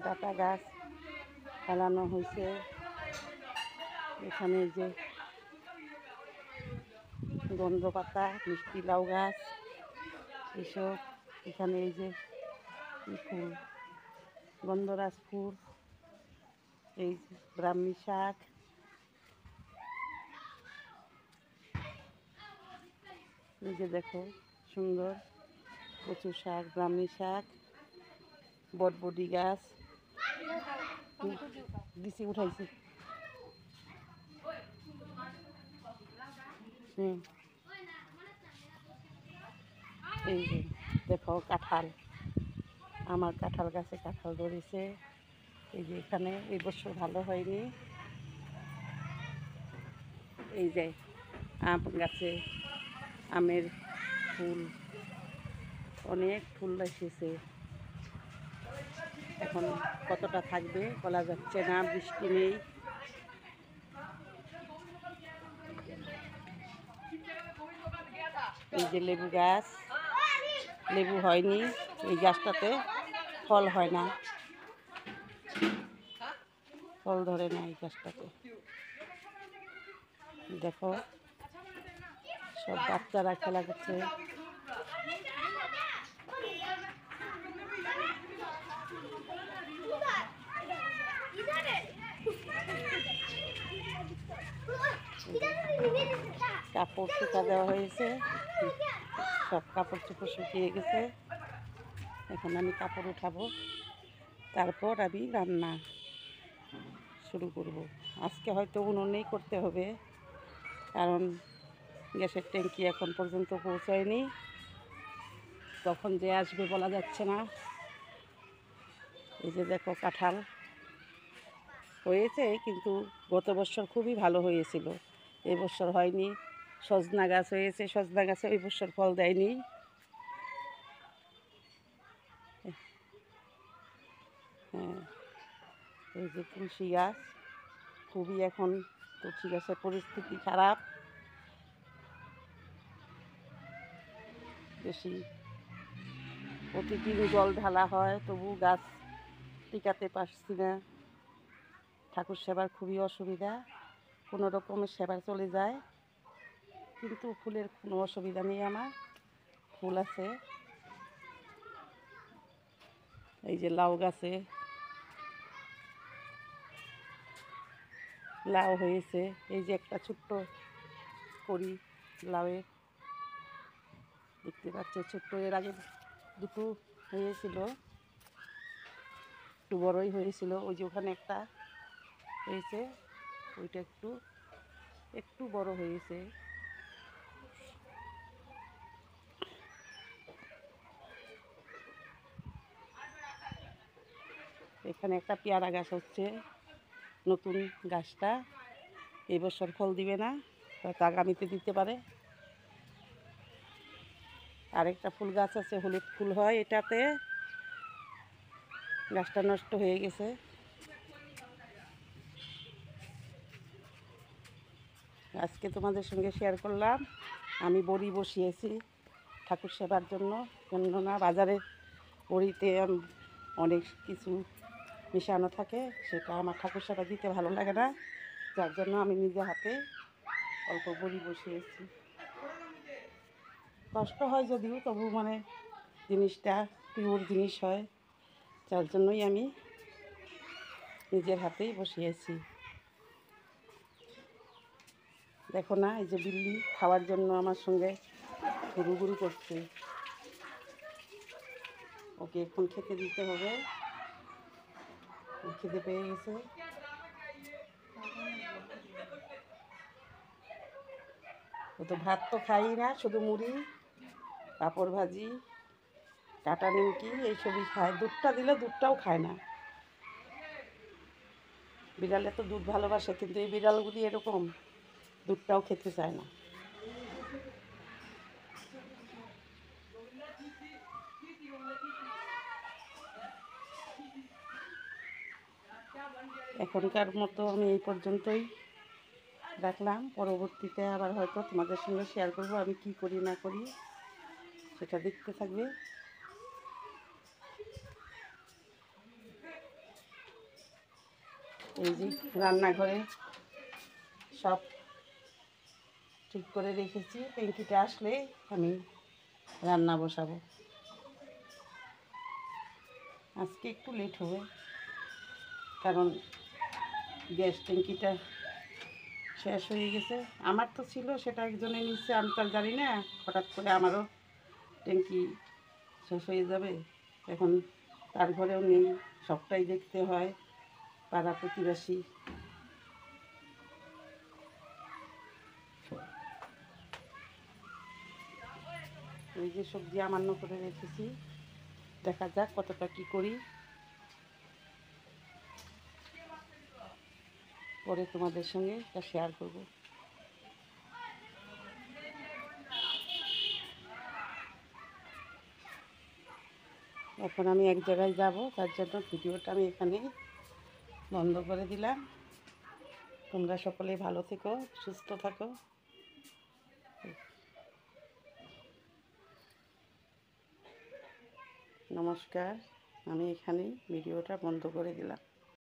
Data গাছ ফেলানো হয়েছে। এখানে এই যে গন্ধ পাতা, মিষ্টি লাউ গাছ এসব। এখানে এই যে ফুল, গন্ধরাজ ফুল, এই যে ব্রাহ্মী শাক, এই যে দেখো সুন্দর কচু শাক, ব্রাহ্মী শাক, বটবটি গাছ দিছি উঠাইছি। এই যে দেখো কাঁঠাল, আমার কাঁঠাল গাছে কাঁঠাল ধরেছে। এই যে এখানে এই বছর ভালো হয়নি। এই যে আম গাছে আমের ফুল, অনেক ফুল এসেছে। এখন কতটা থাকবে বলা যাচ্ছে না, বৃষ্টি নেই। এই যে লেবু গাছ, লেবু হয়নি, এই গাছটাতে ফল হয় না, ফল ধরে না এই গাছটাতে। দেখো সব বাচ্চারা খেলা করছে। কাপড় শুকা দেওয়া হয়েছে, সব কাপড় চোপড় শুকিয়ে গেছে। এখন আমি কাপড় উঠাবো, তারপর আমি রান্না শুরু করব। আজকে হয়তো উনুনেই করতে হবে, কারণ গ্যাসের ট্যাঙ্কি এখন পর্যন্ত পৌঁছায়নি, কখন যে আসবে বলা যাচ্ছে না। এই যে দেখো কাঁঠাল হয়েছে, কিন্তু গত বছর খুবই ভালো হয়েছিল, এবছর হয়নি। সজনা গাছ হয়েছে, সজনা গাছে ওই বছর ফল দেয়নি। হ্যাঁ, এই যে তুলসী গাছ, খুবই এখন তুলসী গাছের পরিস্থিতি খারাপ, বেশি প্রতিদিন জল ঢালা হয়, তবু গাছ টিকাতে পারছি না। ঠাকুর সেবার খুবই অসুবিধা, কোনো রকমের সেবা চলে যায়, কিন্তু ফুলের কোনো অসুবিধা নেই, আমার ফুল আছে। এই যে লাউ গাছে লাউ হয়েছে, এই যে একটা ছোট্ট করি লাউয়ের, দেখতে পাচ্ছ ছোট্ট, এর আগে দুটো হয়েছিল, একটু বড়ই হয়েছিল। ওই যে ওখানে একটা হয়েছে, ওইটা একটু একটু বড় হয়েছে। এখানে একটা পেয়ারা গাছ হচ্ছে, নতুন গাছটা, এই বছর ফল দিবে না, হয়তো আগামীতে দিতে পারে। আরেকটা ফুল গাছ আছে, হলুদ ফুল হয় এটাতে, গাছটা নষ্ট হয়ে গেছে। আজকে তোমাদের সঙ্গে শেয়ার করলাম, আমি বড়ি বসিয়েছি ঠাকুর সেবার জন্য, কেননা বাজারে বড়িতে অনেক কিছু মিশানো থাকে, সেটা আমার ঠাকুর সেবা দিতে ভালো লাগে না, যার জন্য আমি নিজে হাতে অল্প বড়ি বসিয়েছি। কষ্ট হয় যদিও, তবু মানে জিনিসটা পিওর জিনিস হয়, যার জন্যই আমি নিজের হাতেই বসিয়েছি। দেখো না, এই যে বিল্লি খাওয়ার জন্য আমার সঙ্গে ঘুরু করছে, ওকে এখন খেতে দিতে হবে, খেতে পেয়ে গেছে। ও তো ভাত তো খাই না, শুধু মুড়ি, পাঁপড় ভাজি, কাটা নিমকি এইসবই খায়। দুধটা দিলে দুধটাও খায় না। বিড়ালে তো দুধ ভালোবাসে, কিন্তু এই বিড়ালগুলি এরকম, দুধটাও খেতে চায় না। এখনকার মতো আমি এই পর্যন্তই রাখলাম, পরবর্তীতে আবার হয়তো তোমাদের সঙ্গে শেয়ার করব আমি কি করি না করি, সেটা দেখতে থাকবে। এই যে রান্নাঘরে সব ঠিক করে রেখেছি, ট্যাঙ্কিটা আসলে আমি রান্না বসাবো। আজকে একটু লেট হবে, কারণ গ্যাস ট্যাঙ্কিটা শেষ হয়ে গেছে। আমার তো ছিল, সেটা একজনে নিচ্ছে, আমি তো আর জানি না হঠাৎ করে আমারও ট্যাঙ্কি শেষ হয়ে যাবে। এখন তার ঘরেও নেই, সবটাই দেখতে হয়, পাড়া প্রতিবেশী। এই যে সবজি আমান্য করে রেখেছি, দেখা যাক কতটা কি করি, পরে তোমাদের সঙ্গে তা শেয়ার করব। এখন আমি এক জায়গায় যাব, তার জন্য ভিডিওটা আমি এখানেই বন্ধ করে দিলাম। তোমরা সকলেই ভালো থেকো, সুস্থ থাকো। নমস্কার, আমি এখানেই ভিডিওটা বন্ধ করে দিলাম।